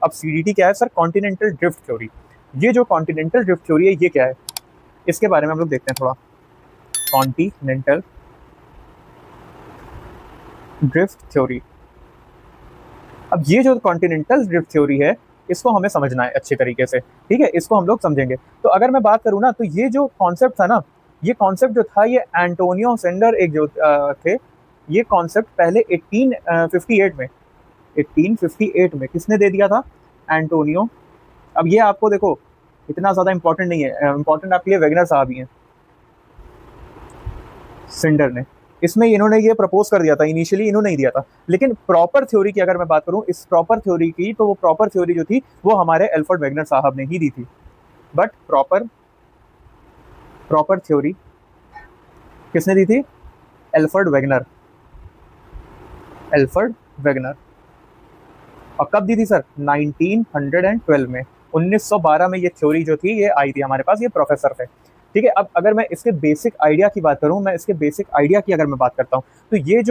अब CDT क्या है सर? Continental drift theory. ये जो कॉन्टिनेंटल ड्रिफ्ट थ्योरी है ये क्या है, इसके बारे में हम लोग देखते हैं थोड़ा। Continental drift theory. अब ये जो कॉन्टिनेंटल ड्रिफ्ट थ्योरी है इसको हमें समझना है अच्छे तरीके से, ठीक है, इसको हम लोग समझेंगे। तो अगर मैं बात करूँ ना, तो ये जो कॉन्सेप्ट था ना, ये कॉन्सेप्ट जो था ये एंटोनियो सेंडर एक जो थे, ये कॉन्सेप्ट पहले 1858 में 1858 में किसने दे दिया था? एंटोनियो। अब ये आपको देखो इतना ज्यादा इंपॉर्टेंट नहीं है, इंपॉर्टेंट आपके लिए वेगनर साहब ही हैं, सेंडर ने। इसमें इन्होंने ये प्रपोज कर दिया था, इनिशियली इन्होंने ही दिया था, लेकिन प्रॉपर थ्योरी की अगर मैं बात करूं, इस प्रॉपर थ्योरी की, तो वो प्रॉपर थ्योरी जो थी वो हमारे एल्फ्रेड वेगनर साहब ने ही दी थी। बट प्रॉपर प्रॉपर थ्योरी किसने दी थी? Alfred Wegener. Alfred Wegener. और कब दी थी सर? 1912 में, 1912 में ये थ्योरी जो थी ये आई थी हमारे पास, ये प्रोफेसर थे, ठीक है। अब अगर मैं इसके बेसिक आइडिया की बात करूं, मैं इसके बेसिक आइडिया की अगर मैं बात करता हूं, तो ये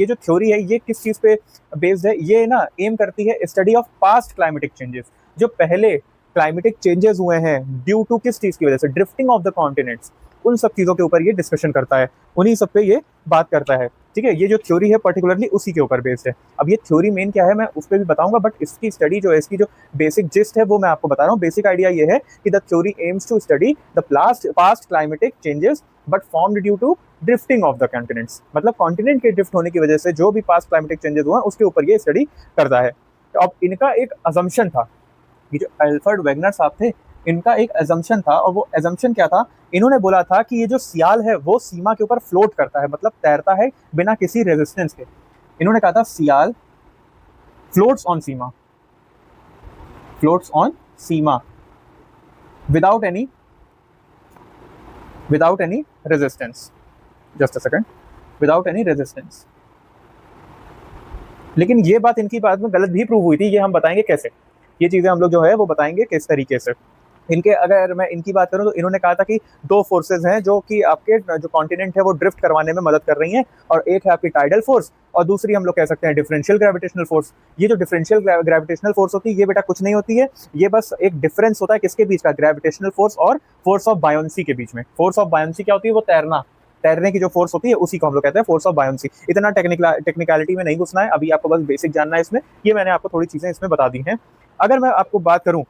जो थ्योरी है ये किस चीज पे बेस्ड है? ये ना एम करती है study of past climatic changes, जो पहले क्लाइमेटिक चेंजेस हुए हैं ड्यू टू किस चीज की वजह से? Drifting of the continents. उन सब चीजों के ऊपर ये डिस्कशन करता है, उन्हीं सब पे ये बात करता है, ठीक है। ये जो थ्योरी है पर्टिकुलरली उसी के ऊपर बेस्ड है। अब ये थ्योरी मेन क्या है मैं उस पर भी बताऊंगा, बट इसकी स्टडी जो है, इसकी जो बेसिक जिस्ट है वो मैं आपको बता रहा हूँ। बेसिक आइडिया ये है कि the theory aims to study the past climatic changes but formed due to drifting of the continents. मतलब कॉन्टिनेंट के ड्रिफ्ट होने की वजह से जो भी पास्ट क्लाइमेटिक चेंजेस हुआ उसके ऊपर ये स्टडी करता है। तो अब इनका एक अजम्पशन था, ये जो एल्फ्रेड वेगनर साहब थे, इनका एक एजम्पशन था, और वो एजम्पशन क्या था? इन्होंने बोला था कि ये जो सियाल है वो सीमा के ऊपर फ्लोट करता है, मतलब तैरता है बिना किसी रेजिस्टेंस के। इन्होंने कहा था sial floats on sima, floats on sima without any resistance. Just a second, without any resistance. लेकिन ये बात इनकी बात में गलत भी प्रूव हुई थी, ये हम बताएंगे कैसे। ये चीजें हम लोग जो है वो बताएंगे किस तरीके से। इनके अगर मैं इनकी बात करूं तो इन्होंने कहा था कि दो फोर्सेज हैं जो कि आपके जो कॉन्टिनेंट है वो ड्रिफ्ट करवाने में मदद कर रही हैं, और एक है आपकी टाइडल फोर्स, और दूसरी हम लोग कह सकते हैं डिफरेंशियल ग्रेविटेशनल फोर्स। ये जो डिफरेंशियल ग्रेविटेशनल फोर्स होती है ये बेटा कुछ नहीं होती है, ये बस एक डिफरेंस होता है किसके बीच का? ग्रेविटेशनल फोर्स और फोर्स ऑफ बायोन्सी के बीच में। फोर्स ऑफ बायोन्सी क्या होती है? वो तैरने की जो फोर्स होती है उसी को हम लोग कहते हैं फोर्स ऑफ बायोन्सी। इतना टेक्निकलिटी में नहीं घुसना है अभी, आपको बस बेसिक जानना है इसमें, ये मैंने आपको थोड़ी चीजें इसमें बता दी हैं। अगर मैं आपको बात करूं,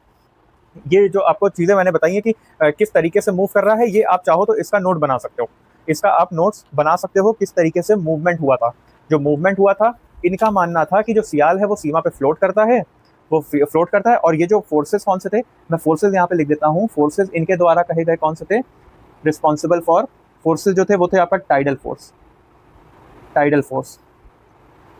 ये जो आपको चीजें मैंने बताई है कि किस तरीके से मूव कर रहा है, ये आप चाहो तो इसका नोट बना सकते हो, इसका आप नोट्स बना सकते हो किस तरीके से मूवमेंट हुआ था। जो मूवमेंट हुआ था, इनका मानना था कि जो सियाल है वो सीमा पे फ्लोट करता है, वो फ्लोट करता है, और ये जो फोर्सेस कौन से थे, मैं फोर्सेस यहाँ पे लिख देता हूँ। फोर्सेस इनके द्वारा कहे गए कौन से थे? रिस्पॉन्सिबल फॉर फोर्सेस जो थे वो थे आपका टाइडल फोर्स। Tidal force.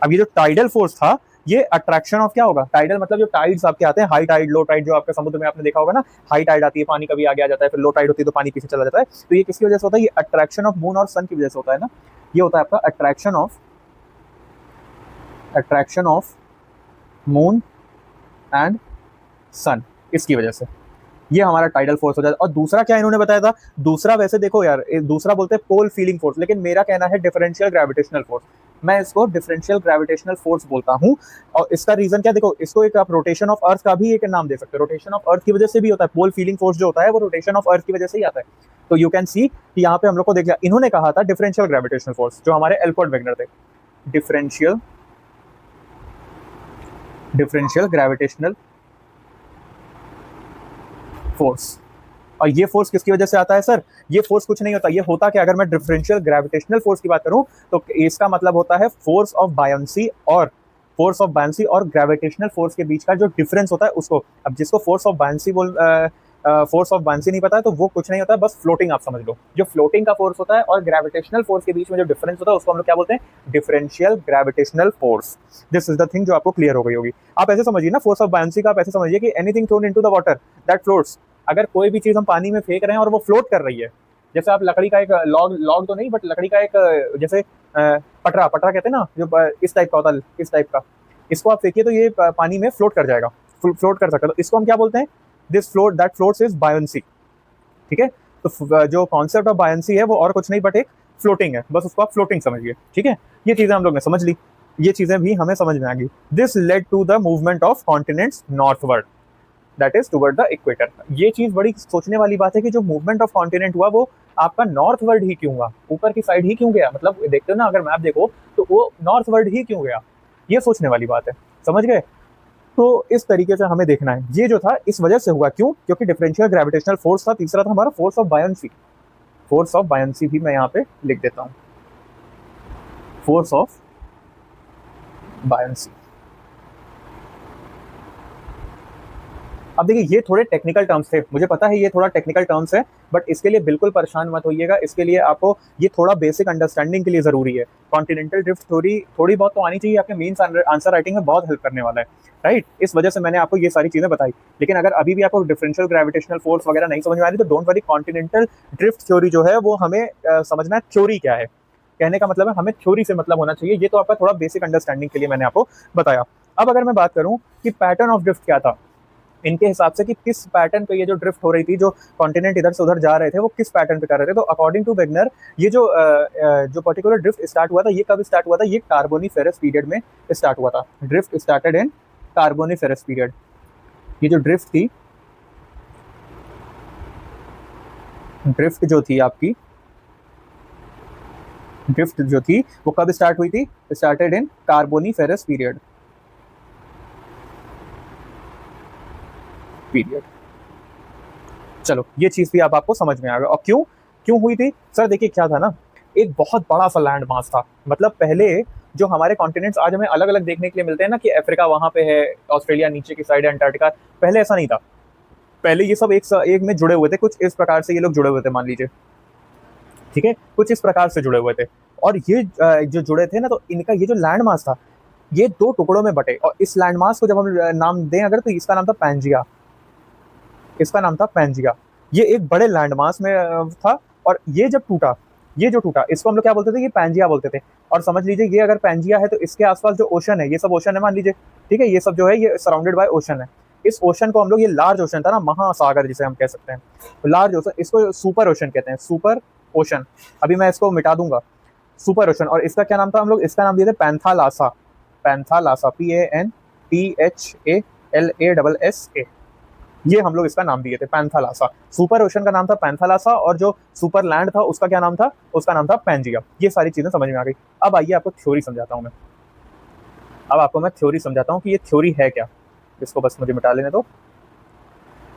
अब ये जो टाइडल फोर्स था ये अट्रैक्शन ऑफ क्या होगा? टाइडल मतलब जो टाइड्स आपके आते हैं, हाई टाइड लो टाइड, जो आपके समुद्र में आपने देखा होगा ना, हाई टाइड आती है पानी कभी आगे आ जाता है, फिर लो टाइड होती है तो पानी पीछे चला जाता है। तो ये किसकी वजह से होता है? ये अट्रैक्शन ऑफ मून और सन की वजह से होता है ना। ये होता है आपका अट्रैक्शन ऑफ मून एंड सन, इसकी वजह से ये हमारा टाइडल फोर्स हो जाता है। और दूसरा क्या इन्होंने बताया था? दूसरा वैसे देखो यार, दूसरा बोलते हैं पोल फीलिंग फोर्स, लेकिन मेरा कहना है डिफरेंशियल ग्रेविटेशनल फोर्स। मैं इसको डिफरेंशियल ग्रेविटेशनल फोर्स बोलता हूँ। और इसका रीजन क्या? देखो, इसको एक आप रोटेशन ऑफ अर्थ का भी एक नाम दे सकते हो, रोटेशन ऑफ अर्थ की वजह से भी होता है। पोल फीलिंग फोर्स जो होता है वो रोटेशन ऑफ अर्थ की वजह से ही आता है। तो यू कैन सी कि यहाँ पे हम लोग को देख लिया, इन्होंने कहा था डिफरेंशियल ग्रेविटेशनल फोर्स, जो हमारे एल्फ्रेड वेगनर थे। Differential gravitational force. और ये फोर्स किसकी वजह से आता है सर? ये फोर्स कुछ नहीं होता, ये होता क्या? अगर मैं डिफरेंशियल ग्रेविटेशनल फोर्स की बात करूं तो इसका मतलब होता है फोर्स ऑफ बायोन्सी और ग्रेविटेशनल फोर्स के बीच का जो डिफरेंस होता है उसको। अब जिसको फोर्स ऑफ बायोन्सी नहीं पता है तो वो कुछ नहीं होता, बस फ्लोटिंग आप समझ लो। जो फ्लोटिंग का फोर्स होता है और ग्रेविटेशनल फोर्स के बीच में जो डिफरेंस होता है उसको हम लोग क्या बोलते हैं? Differential gravitational force. This is the thing जो आपको क्लियर हो गई होगी। आप ऐसे समझिए ना, फोर्स ऑफ बायोन्सी का आप ऐसे समझिए कि anything throne into the water that floats. अगर कोई भी चीज हम पानी में फेंक रहे हैं और वो फ्लोट कर रही है, जैसे आप लकड़ी का एक लॉग तो नहीं, बट लकड़ी का एक जैसे पटरा कहते हैं ना, जो इस टाइप का होता है, इस टाइप का, इसको आप फेंकिए तो ये पानी में फ्लोट कर जाएगा, फ्लोट कर सकता है। तो इसको हम क्या बोलते हैं? दैट फ्लोट्स इज बायोन्सी, ठीक है। तो जो कॉन्सेप्ट ऑफ बायोन्सी है वो और कुछ नहीं बट एक फ्लोटिंग है, बस उसको आप फ्लोटिंग समझिए, ठीक है। ये चीजें हम लोग ने समझ ली। ये चीजें भी हमें समझ में आ गई। This led to the movement of continents northward, that is toward the equator. ये चीज बड़ी सोचने वाली बात है कि जो मूवमेंट ऑफ कॉन्टिनेंट हुआ वो आपका नॉर्थवर्ड ही क्यों हुआ, ऊपर की साइड ही क्यों गया, मतलब देखते हो ना अगर मैप देखो तो वो नॉर्थवर्ड ही क्यों गया, ये सोचने वाली बात है। समझ गए? तो इस तरीके से हमें देखना है ये जो था इस वजह से हुआ, क्यों? क्योंकि डिफरेंशियल ग्रेविटेशनल फोर्स था। तीसरा था हमारा force of buoyancy. Force of buoyancy भी मैं यहाँ पे लिख देता हूँ, फोर्स ऑफ बायंसी। अब देखिए ये थोड़े टेक्निकल टर्म्स थे, मुझे पता है ये थोड़ा टेक्निकल टर्म्स है, बट इसके लिए बिल्कुल परेशान मत होइएगा। इसके लिए आपको ये थोड़ा बेसिक अंडरस्टैंडिंग के लिए जरूरी है। कॉन्टिनेंटल ड्रिफ्ट थ्योरी थोड़ी बहुत तो आनी चाहिए, आपके मेंस आंसर राइटिंग में बहुत हेल्प करने वाला है, राइट? इस वजह से मैंने आपको ये सारी चीजें बताई। लेकिन अगर अभी भी आपको डिफरेंशियल ग्रेविटेशनल फोर्स वगैरह नहीं समझ में आ रही तो don't worry, continental drift theory जो है वो हमें समझना है थ्योरी क्या है। कहने का मतलब है हमें थ्योरी से मतलब होना चाहिए। ये तो आपका थोड़ा बेसिक अंडरस्टैंडिंग के लिए मैंने आपको बताया। अब अगर मैं बात करूं कि पैटर्न ऑफ ड्रिफ्ट क्या था इनके हिसाब से, कि किस पैटर्न पे ये जो ड्रिफ्ट हो रही थी, जो कॉन्टिनेंट इधर से उधर जा रहे थे वो किस पैटर्न पे कर रहे थे, तो अकॉर्डिंग टू वेगनर ये जो पर्टिकुलर ड्रिफ्ट स्टार्ट हुआ था ये कब स्टार्ट हुआ था, ये कार्बोनिफेरस पीरियड में स्टार्ट हुआ था। Drift started in Carboniferous period. ये जो ड्रिफ्ट थी, ड्रिफ्ट जो थी आपकी, ड्रिफ्ट जो थी वो कब स्टार्ट हुई थी? Started in Carboniferous period. चलो ये चीज भी अब आपको समझ में आ गया। और क्यों क्यों हुई थी सर? देखिए क्या था ना, एक बहुत बड़ा सा लैंड मास था। मतलब पहले जो हमारे कॉन्टिनेंट्स आज हमें अलग अलग देखने के लिए मिलते हैं ना, कि अफ्रीका वहां पे है, ऑस्ट्रेलिया नीचे की साइड है, अंटार्कटिका, पहले ऐसा नहीं था। पहले ये सब एक में जुड़े हुए थे, कुछ इस प्रकार से ये लोग जुड़े हुए थे, मान लीजिए, ठीक है, कुछ इस प्रकार से जुड़े हुए थे। और ये जो जुड़े थे ना, तो इनका ये जो लैंड मास था ये दो टुकड़ों में बटे। और इस लैंड मास को जब हम नाम दें अगर, तो इसका नाम था पैंजिया। इसका नाम था पैंजिया। ये एक बड़े लैंड मास में था। और ये जब टूटा, ये जो टूटा, इसको हम लोग क्या बोलते थे? ये पैंजिया बोलते थे। और समझ लीजिए ये अगर पैंजिया है तो इसके आसपास जो ओशन है, ये सब ओशन है मान लीजिए, ठीक है, ये सब जो है ये सराउंडेड बाय ओशन है। इस ओशन को हम लोग, ये लार्ज ओशन था ना, महासागर जिसे हम कह सकते हैं, लार्ज ओशन, इसको सुपर ओशन कहते हैं, सुपर ओशन। अभी मैं इसको मिटा दूंगा, सुपर ओशन। और इसका क्या नाम था? हम लोग इसका नाम दिए थे पैंथालासा। Panthalassa, PANTHALASSA। ये हम लोग इसका नाम दिए थे पैंथालासा। सुपर ओशन का नाम था पैंथालासा, और जो सुपर लैंड था उसका क्या नाम था? उसका नाम था पैंजिया। ये सारी चीजें समझ में आ गई। अब आइए आपको थ्योरी समझाता हूँ मैं। अब आपको मैं थ्योरी समझाता हूँ कि ये थ्योरी है क्या। इसको बस मुझे मिटा लेने दो।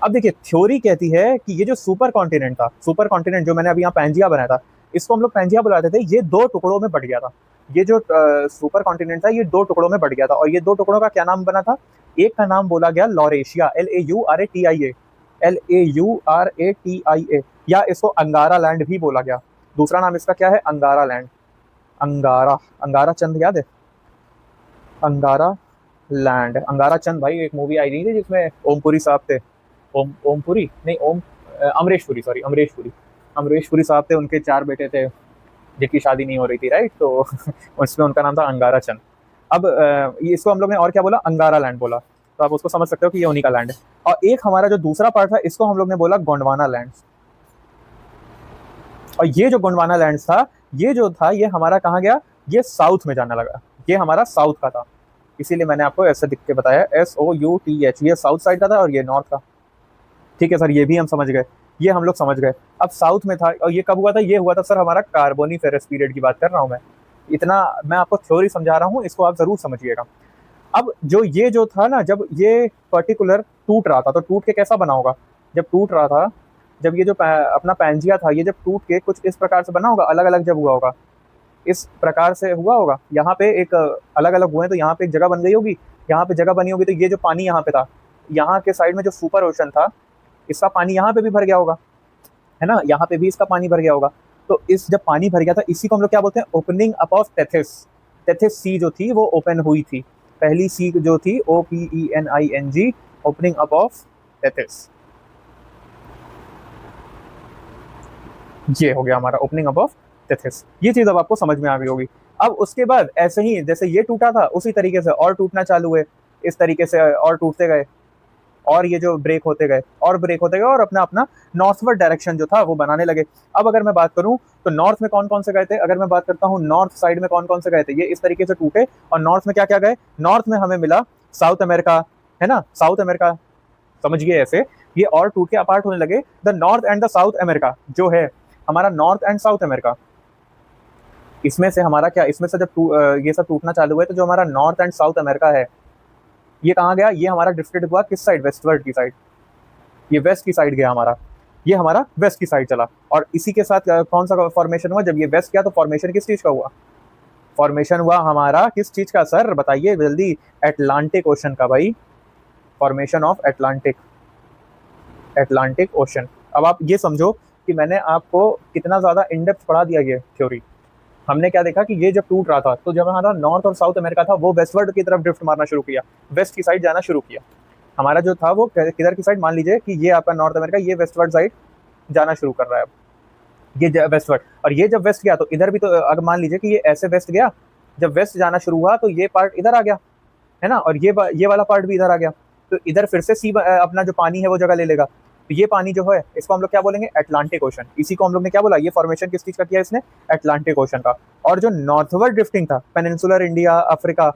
अब देखिए थ्योरी कहती है कि ये जो सुपर कॉन्टिनेंट था, सुपर कॉन्टिनेंट जो मैंने अभी यहाँ पैंजिया बनाया था, इसको हम लोग पैंजिया बुलाते थे। ये दो टुकड़ों में बट गया था। ये जो सुपर कॉन्टिनेंट था ये दो टुकड़ों में बट गया था। और ये दो टुकड़ों का क्या नाम बना था? एक का नाम बोला गया लॉरेशिया, LAURATIA, LAURATIA, या इसको अंगारा लैंड भी बोला गया। दूसरा नाम इसका क्या है? अंगारा लैंड। अंगारा, अंगारा चंद याद है? अंगारा लैंड, अंगारा चंद भाई एक मूवी आई थी जिसमें ओमपुरी साहब थे। ओमपुरी नहीं, अमरीश पुरी, सॉरी, अमरीश पुरी। अमरीश पुरी साहब थे, उनके 4 बेटे थे जिनकी शादी नहीं हो रही थी, राइट? तो उसमें उनका नाम था अंगारा चंद। अब इसको हम लोग ने और क्या बोला? अंगारा लैंड बोला। तो आप उसको समझ सकते हो कि ये उन्हीं का लैंड है। और एक हमारा जो दूसरा पार्ट था इसको हम लोग ने बोला गोंडवाना लैंड। और ये जो गोंडवाना लैंड था, ये जो था ये हमारा कहाँ गया? ये साउथ में जाने लगा। ये हमारा साउथ का था, इसीलिए मैंने आपको ऐसे लिख के बताया, SOUTH। ये साउथ साइड का था और ये नॉर्थ का। ठीक है सर, ये भी हम समझ गए, ये हम लोग समझ गए। अब साउथ में था, और ये कब हुआ था? ये हुआ था सर हमारा कार्बोनिफेरस पीरियड की बात कर रहा हूँ मैं। इतना मैं आपको थ्योरी समझा रहा हूँ, इसको आप जरूर समझिएगा। अब जो ये जो था ना, जब ये पर्टिकुलर टूट रहा था, तो टूट के कैसा बना होगा? जब टूट रहा था, जब ये जो अपना पैंजिया था, ये जब टूट के कुछ इस प्रकार से बना होगा, अलग अलग जब हुआ होगा, इस प्रकार से हुआ होगा। यहाँ पे एक अलग अलग हुए तो यहाँ पे एक जगह बन गई होगी, यहाँ पे जगह बनी होगी, तो ये जो पानी यहाँ पे था, यहाँ के साइड में जो सुपर ओशन था, इसका पानी यहाँ पे भी भर गया होगा, है ना? यहाँ पे भी इसका पानी भर गया होगा। तो इस जब पानी भर गया था, इसी को हम लोग क्या बोलते हैं? Opening up of Tethys. Tethys sea जो थी वो ओपन हुई थी, पहली सी जो थी, OPENING, opening up of Tethys. ये हो गया हमारा ओपनिंग अप ऑफ टेथिस। ये चीज अब आपको समझ में आ गई होगी। अब उसके बाद ऐसे ही जैसे ये टूटा था, उसी तरीके से और टूटना चालू हुए, इस तरीके से और टूटते गए, और ये जो ब्रेक होते गए और ब्रेक होते गए और अपना अपना नॉर्थवर्ड डायरेक्शन जो था वो बनाने लगे। अब अगर मैं बात करूं तो नॉर्थ में कौन कौन से गए थे, अगर मैं बात करता हूँ नॉर्थ साइड में कौन कौन से गए थे, ये इस तरीके से टूटे और नॉर्थ में क्या क्या गए, नॉर्थ में हमें मिला साउथ अमेरिका, है ना, साउथ अमेरिका समझिए ऐसे, ये और टूट के अपार्ट होने लगे। The north and the south America जो है हमारा, नॉर्थ एंड साउथ अमेरिका, इसमें से हमारा क्या, इसमें से जब ये सब टूटना चालू हुआ तो जो हमारा नॉर्थ एंड साउथ अमेरिका है ये कहाँ गया, ये हमारा ड्रिफ्टेड हुआ किस साइड, वेस्टवर्ड की साइड, ये वेस्ट की साइड गया हमारा, ये हमारा वेस्ट की साइड चला। और इसी के साथ कौन सा फॉर्मेशन हुआ, जब ये वेस्ट गया तो फॉर्मेशन किस चीज का हुआ, फॉर्मेशन हुआ हमारा किस चीज का सर बताइए जल्दी, एटलांटिक ओशन का भाई, फॉर्मेशन ऑफ एटलांटिक ओशन। अब आप ये समझो कि मैंने आपको कितना ज्यादा इन डेप्थ पढ़ा दिया ये थ्योरी। हमने क्या देखा कि ये जब टूट रहा था तो जब हमारा नॉर्थ और साउथ अमेरिका था वो वेस्टवर्ड की तरफ ड्रिफ्ट मारना शुरू किया, वेस्ट की साइड जाना शुरू किया। हमारा जो था वो किधर की साइड, मान लीजिए कि ये आपका नॉर्थ अमेरिका, ये वेस्टवर्ड साइड जाना शुरू कर रहा है अब, ये वेस्टवर्ड, और ये जब वेस्ट गया तो इधर भी, तो अगर मान लीजिए कि ये ऐसे वेस्ट गया, जब वेस्ट जाना शुरू हुआ तो ये पार्ट इधर आ गया, है ना, और ये वाला पार्ट भी इधर आ गया, तो इधर फिर से सी अपना जो पानी है वो जगह ले लेगा। तो ये पानी जो है इसको हम लोग क्या बोलेंगे, एटलांटिक ओशन। इसी को हम लोग ने क्या बोला, ये फॉर्मेशन किस चीज का किया इसने, एटलांटिक ओशन का। और जो नॉर्थवर्ड ड्रिफ्टिंग था, पेनिनसुलर इंडिया, अफ्रीका,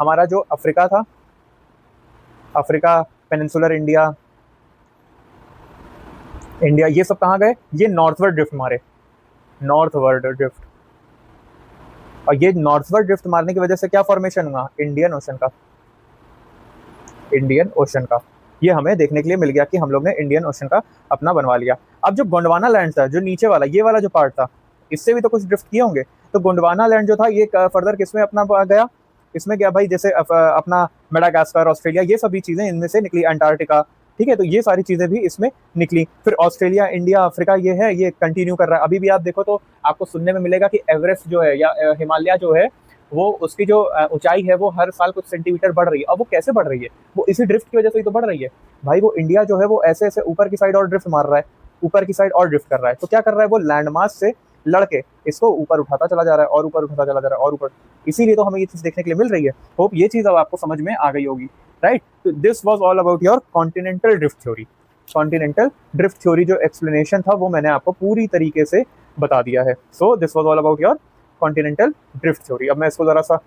हमारा जो अफ्रीका था, अफ्रीका, पेनिनसुलर इंडिया, इंडिया, ये सब कहाँ गए, ये नॉर्थवर्ड ड्रिफ्ट मारे, नॉर्थवर्ड ड्रिफ्ट। और ये नॉर्थवर्ड ड्रिफ्ट मारने की वजह से क्या फॉर्मेशन हुआ, इंडियन ओशन का, इंडियन ओशन का। ये हमें देखने के लिए मिल गया कि हम लोग ने इंडियन ओशन का अपना बनवा लिया। अब जो गोंडवाना लैंड था, जो नीचे वाला ये वाला जो पार्ट था, इससे भी तो कुछ ड्रिफ्ट किए होंगे। तो गोंडवाना लैंड जो था ये फर्दर किसमें अपना गया, इसमें गया भाई, जैसे अपना मेडागास्कर, ऑस्ट्रेलिया, ये सभी चीजें इनमें से निकली, अंटार्कटिका, ठीक है, तो ये सारी चीजें भी इसमें निकली। फिर ऑस्ट्रेलिया, इंडिया, अफ्रीका, ये है, ये कंटिन्यू कर रहा है। अभी भी आप देखो तो आपको सुनने में मिलेगा कि एवरेस्ट जो है या हिमालय जो है वो, उसकी जो ऊंचाई है वो हर साल कुछ सेंटीमीटर बढ़ रही है। अब वो कैसे बढ़ रही है, वो इसी ड्रिफ्ट की वजह से ही तो बढ़ रही है भाई। वो इंडिया जो है वो ऐसे ऐसे ऊपर की साइड और ड्रिफ्ट मार रहा है, ऊपर की साइड और ड्रिफ्ट कर रहा है। तो क्या कर रहा है, वो लैंड मास से लड़के इसको ऊपर उठाता चला जा रहा है और ऊपर उठाता चला जा रहा है और ऊपर, इसीलिए तो हमें ये चीज देखने के लिए मिल रही है। होप ये चीज अब आपको समझ में आ गई होगी, राइट। तो this was all about your continental drift theory. Continental drift theory जो एक्सप्लेनेशन था वो मैंने आपको पूरी तरीके से बता दिया है। So this was all about your continental drift theory. अब मैं इसको जरा सा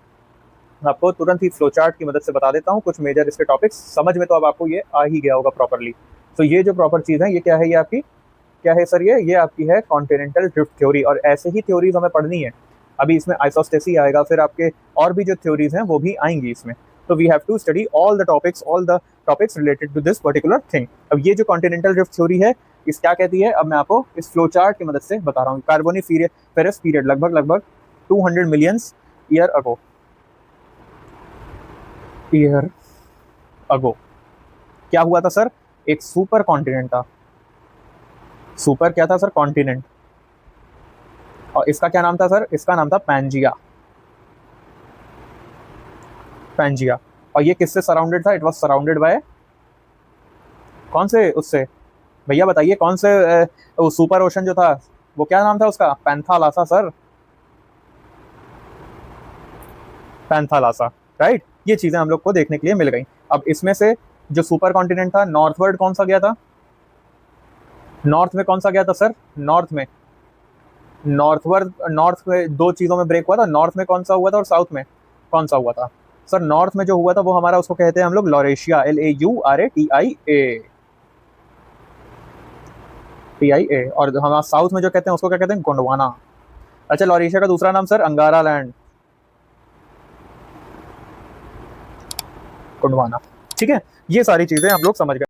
आपको तुरंत ही फ्लो चार्ट की मदद से बता देता हूँ कुछ मेजर इसके टॉपिक्स, समझ में तो अब आपको ये आ ही गया होगा प्रॉपरली। तो ये जो प्रॉपर चीज़ है ये क्या है, ये आपकी क्या है सर, ये आपकी है कॉन्टिनेंटल ड्रिफ्ट थ्योरी। और ऐसे ही थ्योरीज हमें पढ़नी है। अभी इसमें आइसोस्टेसी आएगा, फिर आपके और भी जो थ्योरीज हैं वो भी आएंगी इसमें। तो we have to study all the topics related to this particular thing. अब ये जो कॉन्टिनेंटल ड्रिफ्ट थ्योरी है इस क्या कहती है, अब मैं आपको इस फ्लो चार्ट की मदद से बता रहा हूँ। कार्बोनिफेरस पीरियड लगभग 200 मिलियन ईयर अगो क्या हुआ था सर, एक सुपर कॉन्टिनेंट था। सुपर क्या था सर, कॉन्टिनेंट। और इसका क्या नाम था सर, इसका नाम था पैंजिया। पैंजिया। और ये किससे सराउंडेड था, इट वाज सराउंडेड बाय कौन से, उससे भैया बताइए कौन से वो सुपर ओशन जो था वो क्या नाम था उसका, पैंथालासा सर, पैंथालासा, राइट। ये चीजें हम लोग को देखने के लिए मिल गई। अब इसमें से जो सुपर कॉन्टिनेंट था, नॉर्थवर्ड कौन सा गया था, नॉर्थ में कौन सा गया था सर, नॉर्थ में दो चीजों में ब्रेक हुआ था। नॉर्थ में कौन सा हुआ था और साउथ में कौन सा हुआ था सर। नॉर्थ में जो हुआ था वो हमारा, उसको कहते हैं हम लोग लॉरेशिया, LAURATIA। और हमारा साउथ में जो कहते हैं उसको क्या कहते हैं, गोंडवाना। अच्छा, लॉरेशिया का दूसरा नाम सर अंगारा लैंड, गोंडवाना, ठीक है। ये सारी चीजें हम लोग समझ गए।